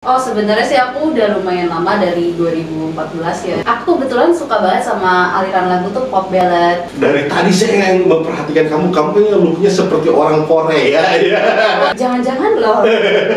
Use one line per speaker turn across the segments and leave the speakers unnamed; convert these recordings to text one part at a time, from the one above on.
Oh, sebenarnya sih aku udah lumayan lama dari 2014 ya. Aku kebetulan suka banget sama aliran lagu tuh pop ballad.
Dari tadi saya yang memperhatikan kamu kayaknya looknya seperti orang Korea ya.
Jangan-jangan loh.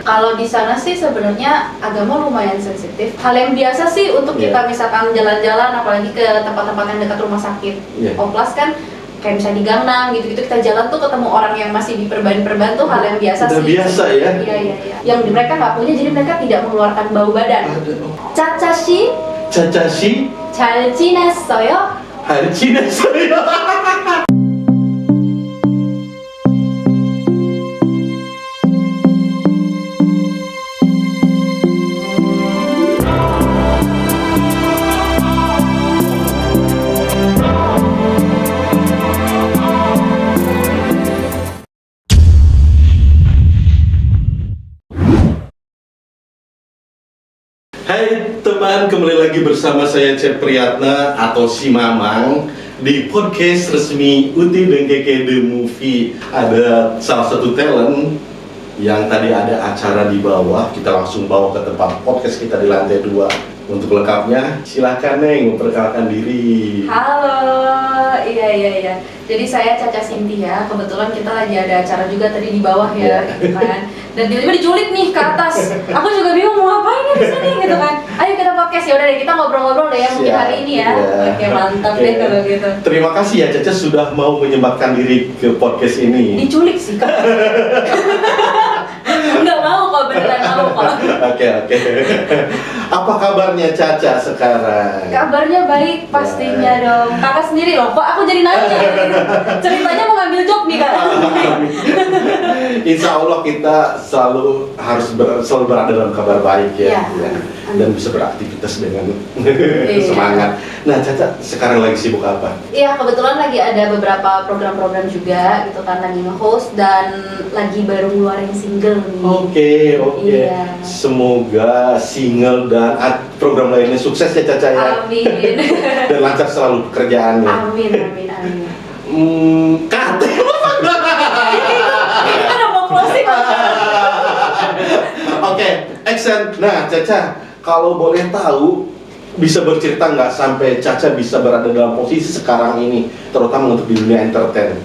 Kalau di sana sih sebenarnya agama lumayan sensitif. Hal yang biasa sih untuk kita misalkan jalan-jalan, apalagi ke tempat-tempat yang dekat rumah sakit. Oplas kan kayak misalnya di Gangnam gitu-gitu, kita jalan tuh ketemu orang yang masih di perban-perban tuh hal yang biasa
Udah
sih.
biasa ya?
Iya. Yang mereka nggak punya, jadi mereka tidak mengeluarkan bau badan. Cacashi,
Cacashi,
잘 지냈어요?
hari Cina saya. Hai teman, kembali lagi bersama saya Cep Priyatna atau Si Mamang di podcast resmi Uti dan Keke The Movie. Ada salah satu talent yang tadi ada acara di bawah, kita langsung bawa ke tempat podcast kita di lantai 2. Untuk lengkapnya, silakan Neng, memperkenalkan diri.
Halo, iya. Jadi saya Caca Cynthia, kebetulan kita lagi ada acara juga tadi di bawah ya, gitu kan. Dan tiba-tiba diculik nih ke atas. Aku juga bingung mau ngapain ya di sini gitu kan. Ayo kita podcast, ya udah deh kita ngobrol-ngobrol deh ya mungkin hari ini ya. Oke, mantap deh kalau gitu.
Terima kasih ya Caca sudah mau menyempatkan diri ke podcast ini.
Diculik sih kan. Nggak mau kok, beneran mau kok.
Oke. Apa kabarnya Caca sekarang?
Kabarnya baik pastinya dong. Kakak sendiri loh, kok aku jadi nanya gitu. Ceritanya mau ngambil job nih kak.
Insya Allah kita selalu harus selalu berada dalam kabar baik ya. Dan bisa beraktivitas dengan semangat. Nah Caca sekarang lagi sibuk apa?
Iya, kebetulan lagi ada beberapa program-program juga gitu kan, lagi nge-host dan lagi baru ngeluarin single nih.
Oke.
Iya.
Semoga single dan program lainnya sukses ya Caca ya.
Amin.
Dan lancar selalu pekerjaannya.
Amin.
Kate.
Ini kan udah mau closing.
Oke, action. Nah Caca, kalau boleh tahu bisa bercerita nggak sampai Caca bisa berada dalam posisi sekarang ini, terutama untuk di dunia entertain?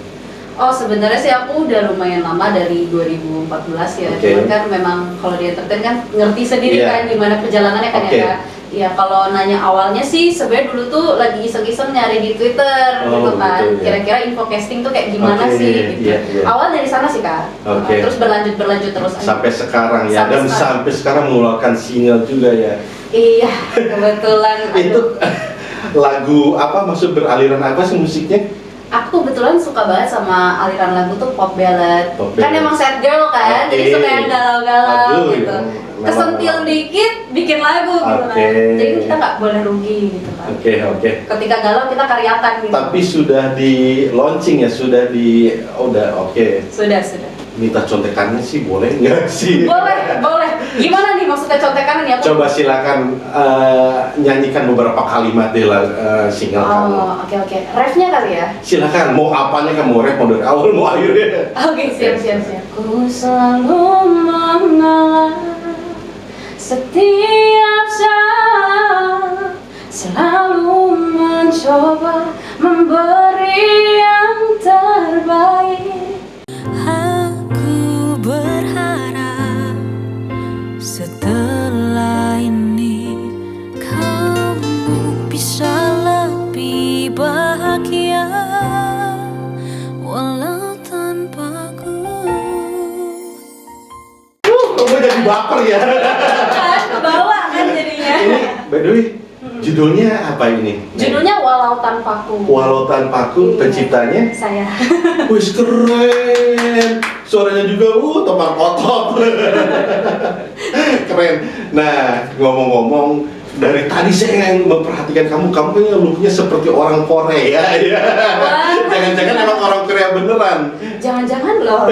Oh, sebenarnya sih aku udah lumayan lama dari 2014 ya. Cuman kan memang kalau di entertain kan ngerti sendiri kan gimana perjalanannya kan ya Kak. Ya kalau nanya awalnya sih sebenarnya dulu tuh lagi iseng-iseng nyari di Twitter gitu kan. Kira-kira info casting tuh kayak gimana sih gitu. Awal dari sana sih Kak. Terus berlanjut terus
sampai sekarang ya. Dan sampai sekarang mengeluarkan single juga ya.
Iya, kebetulan.
Itu lagu apa, maksud beraliran apa sih musiknya?
Aku kebetulan suka banget sama aliran lagu tuh pop ballad. Kan emang sad girl kan, jadi suka yang galau-galau gitu. Kesentil dikit bikin lagu gitu kan. Jadi kita nggak boleh rugi gitu kan.
Oke.
Ketika galau kita karyakan gitu.
Tapi sudah di launching ya, sudah. Sudah. Minta contekannya sih boleh nggak sih?
Boleh. Gimana nih maksudnya contekannya nih?
Coba silakan nyanyikan beberapa kalimat deh single kamu.
Oke. Refnya kali ya?
Silakan, mau apanya kamu, rap mau dari awal mau akhirnya.
Oke, siap. Ku selalu mengalah setiap saat, selalu mencoba memberi yang terbaik.
Aku berharap setelah ini kamu bisa lebih bahagia walau tanpaku.
Kamu jadi baper ya.
Kan kebawa kan jadinya.
Ini by the way, judulnya apa ini?
Judulnya Walau Tanpaku.
Walau Tanpaku, penciptanya?
Saya.
Wih keren. Suaranya juga topar potop. Keren. Nah, ngomong-ngomong, dari tadi saya yang memperhatikan kamu kayaknya looknya seperti orang Korea ya. Jangan-jangan emang orang Korea beneran.
Jangan-jangan loh.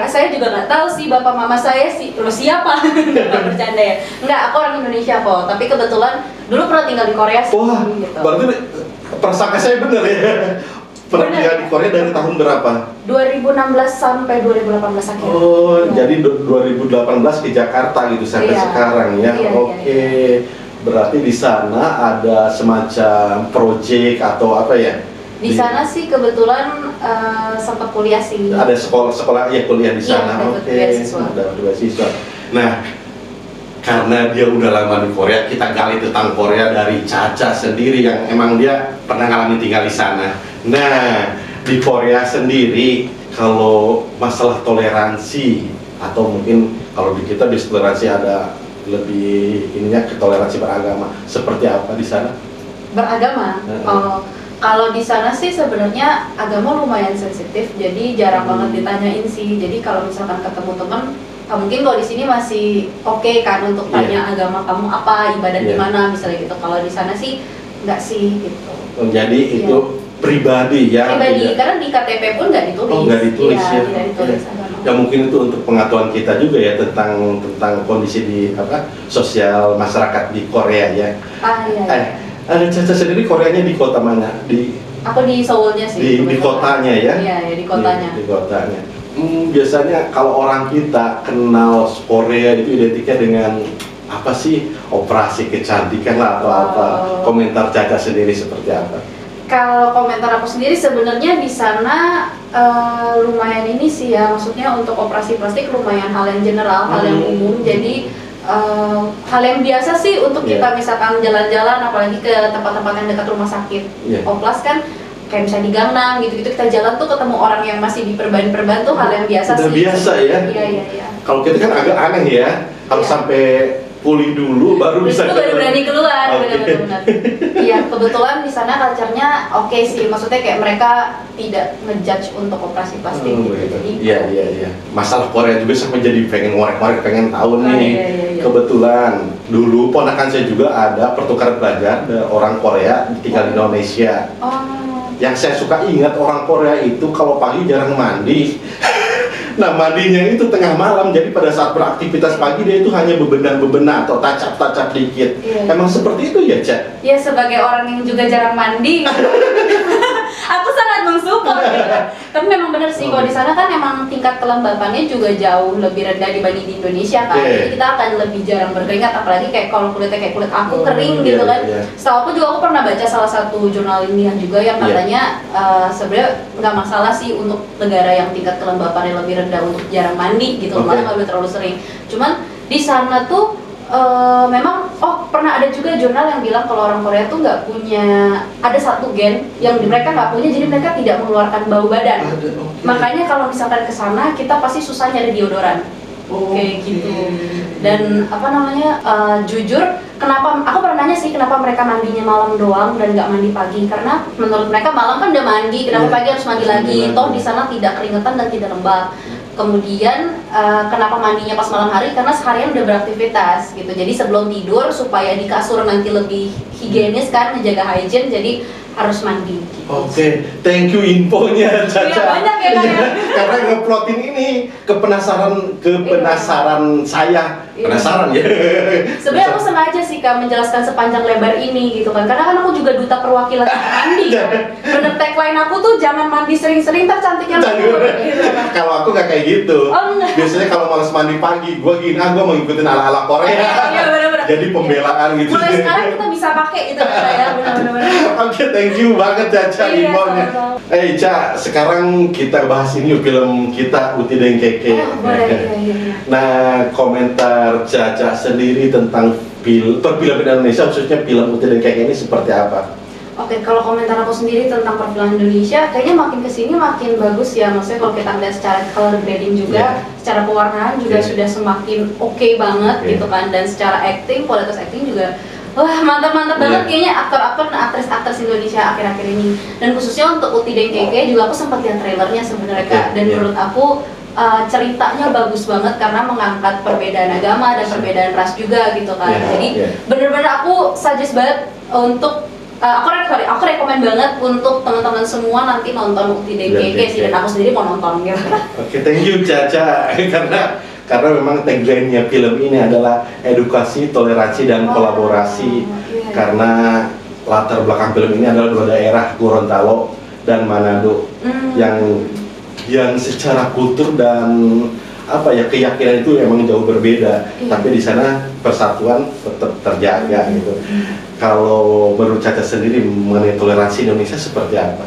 Saya juga nggak tahu sih bapak mama saya sih. Lo siapa? Nggak bercanda ya. Nggak, aku orang Indonesia kok. Tapi kebetulan dulu pernah tinggal di Korea sih.
Wah,
gitu.
berarti prasangka saya bener ya. pernah
Benar.
tinggal di Korea dari tahun berapa?
2016 sampai 2018 akhir.
Oh,
Ya.
jadi 2018 ke Jakarta gitu sampai
Iya.
sekarang ya.
Iya,
Oke. Berarti di sana ada semacam project atau apa ya?
Di sana sih kebetulan sempat kuliah sih.
Ada sekolah ya kuliah di
Iya,
sana.
dapat
Oke.
beasiswa.
Dapat beasiswa. Nah, karena dia udah lama di Korea, kita gali tentang Korea dari Caca sendiri yang emang dia pernah ngalamin tinggal di sana. Nah, di Korea sendiri kalau masalah toleransi atau mungkin kalau di kita toleransi ada lebih ininya ke toleransi beragama, seperti apa di sana?
Beragama. Kalau di sana sih sebenarnya agama lumayan sensitif, jadi jarang banget ditanyain sih. Jadi kalau misalkan ketemu teman, mungkin kalau di sini masih oke kan untuk tanya agama kamu apa, ibadah di mana misalnya gitu. Kalau di sana sih enggak sih gitu.
Jadi itu pribadi ya?
Pribadi, karena di KTP pun nggak ditulis.
Oh, nggak ditulis ya?
Tidak ditulis agama.
Ya mungkin itu untuk pengetahuan kita juga ya tentang kondisi di sosial masyarakat di Korea ya.
Iya.
Caca sendiri Koreanya di kota mana?
Aku di Seoulnya sih.
Di kotanya ya?
Iya, di kotanya.
Di kotanya. Biasanya kalau orang kita kenal Korea itu identiknya dengan apa sih? Operasi kecantikan lah atau apa? Komentar Caca sendiri seperti apa?
Kalau komentar aku sendiri sebenarnya di sana lumayan ini sih ya, maksudnya untuk operasi plastik lumayan hal yang general, hal yang umum. Jadi hal yang biasa sih untuk kita misalkan jalan-jalan, apalagi ke tempat-tempat yang dekat rumah sakit. Oplas kan kayak misalnya di Gangnam gitu-gitu, kita jalan tuh ketemu orang yang masih diperban tuh hal yang biasa
Udah
sih.
biasa ya?
Iya.
Kalau kita kan agak aneh ya, harus sampai pulih dulu baru bisa
baru berani keluar.
Oke.
Benar. Iya, kebetulan di sana culture-nya oke sih, maksudnya kayak mereka tidak ngejudge untuk operasi plastik gitu. Jadi
Iya. Masalah Korea juga sama jadi pengen ngorek-ngorek, pengen tahu nih.
Iya.
Kebetulan dulu ponakan saya juga ada pertukaran pelajar dari orang Korea tinggal di Indonesia. Yang saya suka ingat orang Korea itu kalau pagi jarang mandi. Nah mandinya itu tengah malam, jadi pada saat beraktivitas pagi dia itu hanya bebenah atau tacap dikit. Emang seperti itu ya, Cak?
Ya sebagai orang yang juga jarang mandi, aku sangat mensupport gitu. Tapi memang benar sih, kalau di sana kan emang tingkat kelembapannya juga jauh lebih rendah dibanding di Indonesia kan. Jadi kita akan lebih jarang berkeringat, apalagi kayak kalau kulitnya kayak kulit aku kering gitu kan. Setahu aku juga, aku pernah baca salah satu jurnal ilmiah juga yang katanya sebenarnya nggak masalah sih untuk negara yang tingkat kelembapannya lebih rendah untuk jarang mandi gitu, malah nggak boleh terlalu sering. Cuman di sana tuh memang pernah ada juga jurnal yang bilang kalau orang Korea tuh nggak punya, ada satu gen yang mereka nggak punya, jadi mereka tidak mengeluarkan bau badan. Makanya kalau misalkan ke sana kita pasti susah nyari deodoran. Kayak gitu. Dan jujur kenapa aku pernah nanya sih kenapa mereka mandinya malam doang dan nggak mandi pagi, karena menurut mereka malam kan udah mandi, kenapa pagi harus mandi lagi, toh di sana tidak keringetan dan tidak lembab. Kemudian kenapa mandinya pas malam hari, karena seharian udah beraktivitas gitu, jadi sebelum tidur supaya di kasur nanti lebih higienis kan, menjaga hygiene, jadi harus mandi gitu.
Oke, thank you infonya Caca.
Iya, banyak ya Kak ya.
Karena ngeplotin ini kepenasaran saya. Penasaran ya.
Sebenarnya aku sengaja sih Kak menjelaskan sepanjang lebar ini gitu kan, karena kan aku juga duta perwakilan mandi kan. Bener tagline aku tuh jangan mandi sering-sering, ntar cantiknya turun gitu kan.
Kalau aku nggak kayak gitu.
Enggak.
Biasanya kalau malas mandi pagi, gue gua mau ngikutin ala-ala Korea.
Iya, bener-bener.
Jadi pembelaan gitu.
Mulai sekarang kita bisa pakai itu kan ya, bener-bener.
Oke, thank you banget Caca infonya. Ca, sekarang kita bahas ini yuk, film kita Uti dan Keke.
Boleh, iya.
Nah, komentar Caca sendiri tentang perfilman Indonesia, khususnya film Uti dan Keke ini seperti apa?
Oke, kalau komentar aku sendiri tentang perfilman Indonesia, kayaknya makin kesini makin bagus ya. Maksudnya kalau kita lihat secara color grading juga, secara pewarnaan juga sudah semakin oke banget gitu kan. Dan secara acting, kualitas acting juga wah mantap banget kayaknya aktor-aktor dan aktris-aktris Indonesia akhir-akhir ini. Dan khususnya untuk Uti dan Keke juga aku sempat lihat trailernya sebenarnya Kak. Dan menurut aku ceritanya bagus banget karena mengangkat perbedaan agama dan perbedaan ras juga gitu kan. Jadi bener-bener aku suggest banget untuk aku rekomen banget untuk teman-teman semua nanti nonton Uti dan Keke sih, dan aku sendiri mau nonton gitu.
Oke, thank you Caca. Karena memang tagline-nya film ini adalah edukasi, toleransi, dan kolaborasi. Karena latar belakang film ini adalah dua daerah, Gorontalo dan Manado yang secara kultur dan apa ya keyakinan itu emang jauh berbeda, tapi di sana persatuan tetap terjaga gitu. Kalau menurut Caca sendiri mengenai toleransi Indonesia seperti apa?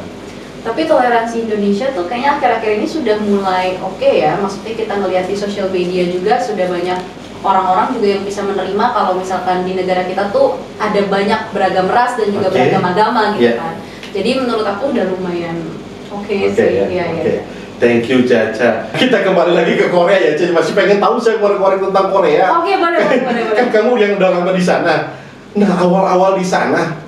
Tapi toleransi Indonesia tuh kayaknya akhir-akhir ini sudah mulai oke ya. Maksudnya kita ngelihat di sosial media juga sudah banyak orang-orang juga yang bisa menerima kalau misalkan di negara kita tuh ada banyak beragam ras dan juga beragam agama gitu kan. Jadi menurut aku udah lumayan oke sih. Iya.
Thank you Caca. Kita kembali lagi ke Korea ya, Caca masih pengen tahu saya korek-korek tentang Korea.
Oke, boleh.
Kan kamu yang udah lama di sana. Nah, awal-awal di sana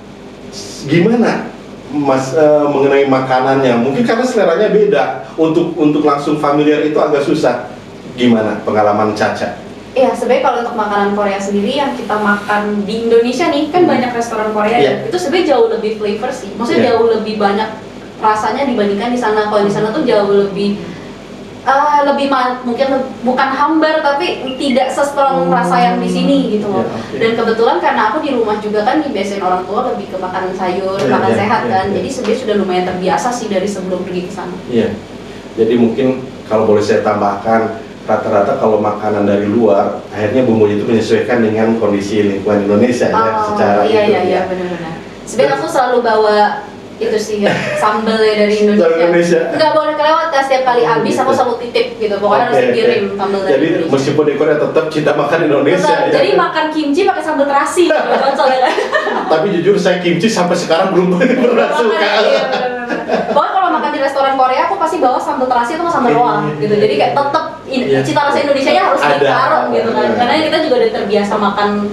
gimana Mas mengenai makanannya? Mungkin karena seleranya beda. Untuk langsung familiar itu agak susah. Gimana pengalaman Caca?
Iya, sebenarnya kalau untuk makanan Korea sendiri yang kita makan di Indonesia nih, kan banyak restoran Korea itu sebenarnya jauh lebih flavor sih. Maksudnya jauh lebih banyak rasanya dibandingkan di sana. Kalau di sana tuh jauh lebih mungkin bukan hambar tapi tidak se-strong rasa yang di sini gitu loh. Dan kebetulan karena aku di rumah juga kan dibiasain orang tua lebih ke makanan sayur, makan sehat kan. Jadi sebenarnya sudah lumayan terbiasa sih dari sebelum pergi ke sana. Iya.
Jadi mungkin kalau boleh saya tambahkan, rata-rata kalau makanan dari luar akhirnya bumbunya itu menyesuaikan dengan kondisi lingkungan Indonesia secara
iya benar-benar. Sebenarnya aku selalu bawa itu sih ya, sambal ya dari Indonesia. Nggak boleh kelewat kan, setiap kali habis aku selalu titip gitu, pokoknya harus dikirim sambal dari
jadi,
Indonesia.
Meskipun di Korea tetap kita makan Indonesia ya.
Jadi makan kimchi pakai sambal terasi soalnya.
Tapi jujur saya kimchi sampai sekarang belum pernah suka.
Iya, pokoknya kalau makan di restoran Korea aku pasti bawa sambal terasi atau sambal roa gitu. Jadi kayak tetap cita rasa Indonesianya harus ditaruh gitu kan. Karena kita juga udah terbiasa makan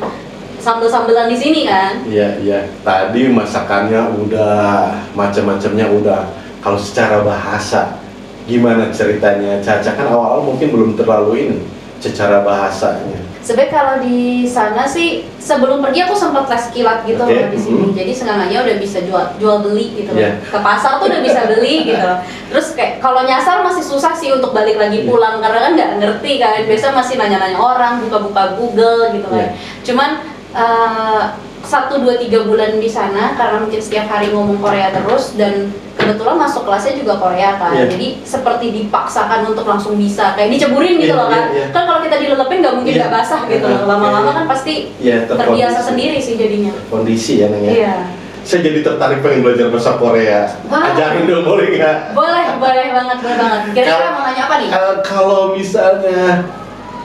sambal-sambalan di sini kan.
Iya. Tadi masakannya udah, macam-macamnya udah. Kalau secara bahasa, gimana ceritanya? Caca kan awal-awal mungkin belum terlalu ini secara bahasanya.
Sebenarnya kalau di sana sih sebelum pergi aku sempat les kilat gitu loh di sini. Jadi sengaja udah bisa jual beli gitu loh. Ke pasar tuh udah bisa beli gitu. Terus kayak kalau nyasar masih susah sih untuk balik lagi pulang karena kan nggak ngerti kan. Biasa masih nanya-nanya orang, buka-buka Google gitu kan. Cuman 1, 2, 3 bulan di sana karena mungkin setiap hari ngomong Korea terus dan kebetulan masuk kelasnya juga Korea kan. Jadi seperti dipaksakan untuk langsung bisa kayak diceburin gitu loh kan. Kan kalau kita dilelepin nggak mungkin nggak basah gitu loh. Lama-lama kan pasti terbiasa sendiri sih jadinya.
Kondisi ya Neng ya.
Iya.
Saya jadi tertarik pengen belajar bahasa Korea. Ajarin dong boleh nggak?
Boleh banget. Kira-kira mau nanya apa nih?
Kalau misalnya,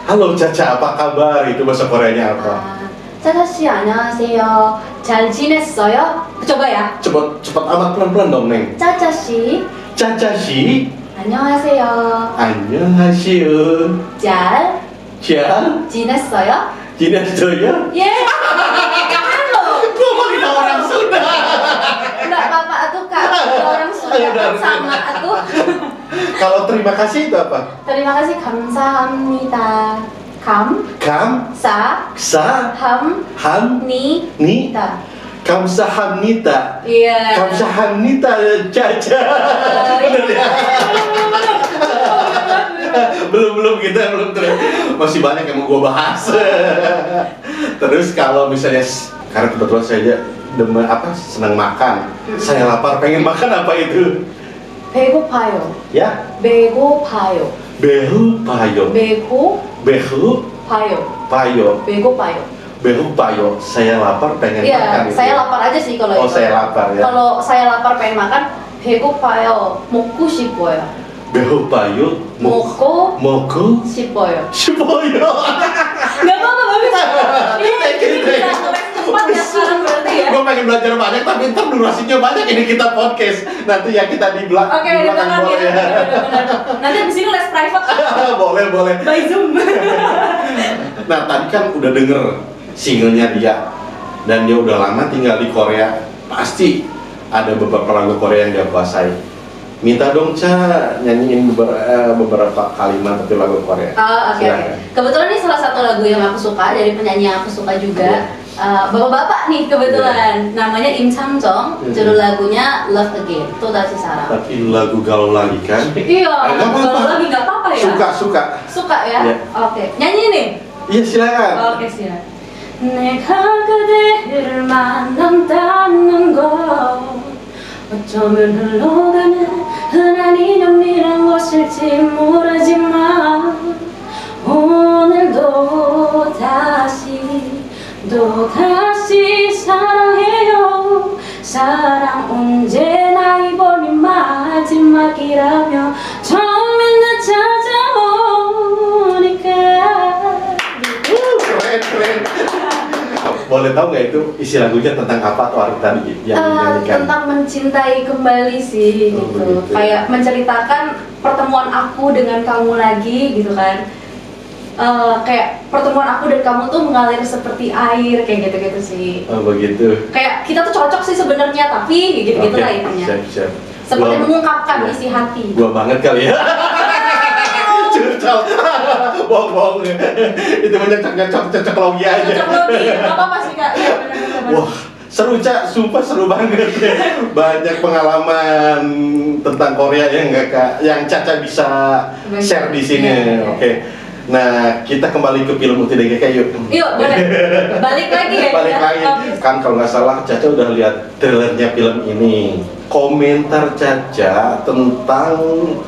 halo Caca apa kabar, itu bahasa Koreanya apa?
짜자씨 안녕하세요. 잘 지냈어요? coba ya.
Cepat amat pelan-pelan dong Neng.
짜자씨
Caca씨
안녕하세요.
안녕하세요.
잘 지냈어요?
지냈어요?
Halo.
Gua mau orang Sunda.
Enggak apa-apa atuh Kak. Orang Sunda kan sama atuh.
Kalau terima kasih itu apa?
Terima kasih 감사합니다. 감사합니다.
감사합니다.
Iya.
감사합니다 Caca. Bener ya? belum kita belum masih banyak yang mau gua bahas. Terus kalau misalnya karena kebetulan saya senang makan, saya lapar pengen makan apa itu?
배고파요.
Ya?
배고파요.
배고파요. 배고파요. Saya lapar pengen makan.
Iya, saya lapar aja sih kalau itu.
Saya lapar ya.
Kalau saya lapar pengen makan, 배고파요. 먹고 싶어요.
배고파요. 먹고
싶어요. Nggak apa-apa, bagus. Ini bisa cepat ya sekarang berarti ya.
Gue pengen belajar banyak, tapi ntar durasinya banyak ini kita podcast. Nanti ya kita di belakang.
Oke, di belakang
boleh
ya. Benar. Nanti abis ini les private.
boleh.
By Zoom.
Nah, tadi kan udah denger singlenya dia. Dan dia udah lama tinggal di Korea. Pasti ada beberapa lagu Korea yang dia kuasai. Minta dong Ca nyanyiin beberapa kalimat tapi lagu Korea.
Oke. Kebetulan ini salah satu lagu yang aku suka dari penyanyi yang aku suka juga. Bapak-bapak nih kebetulan namanya Im Chang-jong. Judul lagunya Love Again. Tuh 다시 사랑.
Tapi lagu galau lagi kan?
Iya. Galau lagi nggak apa-apa ya? Suka ya? Oke. Nyanyi nih.
Iya silakan.
Oke silakan. 내가 그대를 만난다는 걸 어쩌면 흘러가는 흔한 인연이란 것일지 모르지만 오늘도 다시 사랑해요. 사랑 언제나 이번이 마지막이라며 처음엔 나 찾아오니까.
Keren. Boleh tahu nggak itu isi lagunya tentang apa atau arti tadi yang dinyanyikan?
Tentang mencintai kembali sih
Oh,
gitu.
begitu.
Kayak menceritakan pertemuan aku dengan kamu lagi gitu kan. Kayak pertemuan aku dan kamu tuh mengalir seperti air kayak gitu-gitu sih.
Oh begitu.
Kayak kita tuh cocok sih sebenarnya tapi gitu-gitu lah intinya.
Siap.
Seperti
Gua-
mengungkapkan
ya.
isi hati.
Gua banget kali ya. Curcol. Bohong. Itu cocok logi aja.
Cocok logi, nggak apa-apa sih kak. Iya benar-benar.
Wah, seru Cak, sumpah seru banget. Banyak pengalaman tentang Korea yang Caca bisa share di sini.
Iya.
Oke. Nah, kita kembali ke film Uti DGK yuk.
Yuk boleh. Balik lagi ya.
Balik
ya?
lagi.
Oke.
Kan kalau nggak salah Caca udah lihat trailernya film ini. Komentar Caca tentang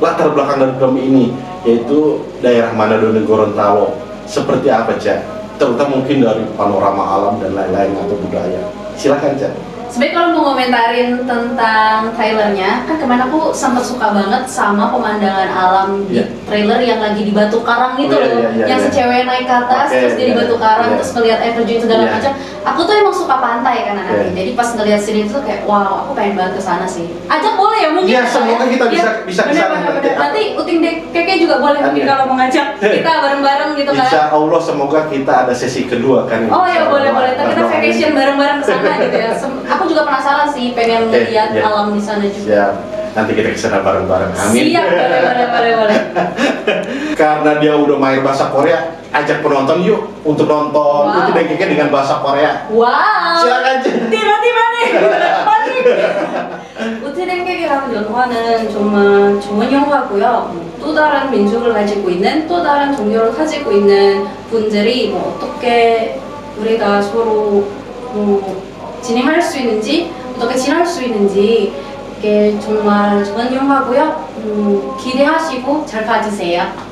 latar belakang dari film ini, yaitu daerah Manado dan Gorontalo. Seperti apa Caca? Terutama mungkin dari panorama alam dan lain-lain atau budaya. Silakan Caca.
Sebenarnya kalau mau ngomentarin tentang trailernya, kan kemarin aku sempat suka banget sama pemandangan alam di
Iya.
trailer yang lagi di Batu Karang gitu
Oh, iya,
loh,
iya,
yang
iya.
si cewek naik ke atas,
Oke,
terus dia di
iya,
Batu Karang,
iya.
terus ngeliat air terjun segala
Iya.
macam. Aku tuh emang suka pantai kan anaknya,
Iya.
jadi pas ngeliat sini tuh kayak wow, aku pengen banget ke sana sih. Ajak boleh ya mungkin?
Iya,
Kak,
semoga kita
Iya,
bisa ke sana
bener-bener.
nanti.
Nanti Uting Keke juga boleh mungkin
Iya.
kalau mau ngajak kita bareng-bareng gitu kan.
Insya Allah semoga kita ada sesi kedua kan.
Oh ya
Insya
boleh
Allah.
boleh. Ntar kita
Doain.
vacation bareng-bareng ke sana gitu ya. Aku juga penasaran sih, pengen
Oke,
lihat
iya.
alam di sana juga.
Siap. Nanti kita kesana bareng-bareng. Amin.
Siap, boleh.
Karena dia udah main bahasa Korea, ajak penonton yuk untuk nonton
Wow.
Uti DGK dengan bahasa Korea.
Wow.
Silakan Cak.
Tiba-tiba nih, panik. 우티된 계기라는 연화는 정말 좋은 영화고요. 또 다른 민족을 가지고 있는, 또 다른 종교를 가지고 있는 분들이 뭐 어떻게 우리가 서로 뭐 진행할 수 있는지, 어떻게 지낼 수 있는지 이게 정말 좋은 영화고요. 기대하시고 잘 봐주세요.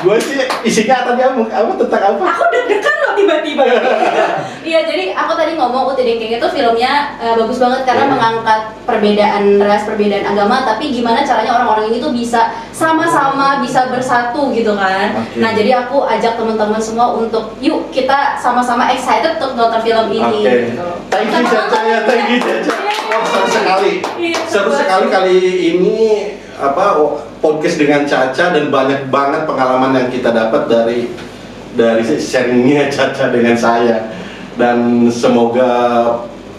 Gue sih isinya tadi apa tentang apa?
Aku deg-degan loh tiba-tiba. Iya, jadi aku tadi ngomong Uti Dengkeng itu filmnya bagus banget karena
Iya.
mengangkat perbedaan ras, perbedaan agama, tapi gimana caranya orang-orang ini tuh bisa sama-sama bisa bersatu gitu kan.
Oke.
Nah, jadi aku ajak teman-teman semua untuk yuk kita sama-sama excited untuk nonton film ini.
Oke.
Gitu.
Thank you
Sama-sama.
Caca ya, thank you Caca. Wah, seru sekali.
Iya,
Seru
seru
sekali kali ini podcast dengan Caca dan banyak banget pengalaman yang kita dapat dari sharingnya Caca dengan saya, dan semoga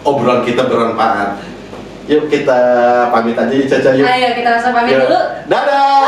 obrolan kita bermanfaat. Yuk kita pamit aja ya Caca yuk.
Ayo kita langsung pamit
Yuk.
dulu.
Dadah.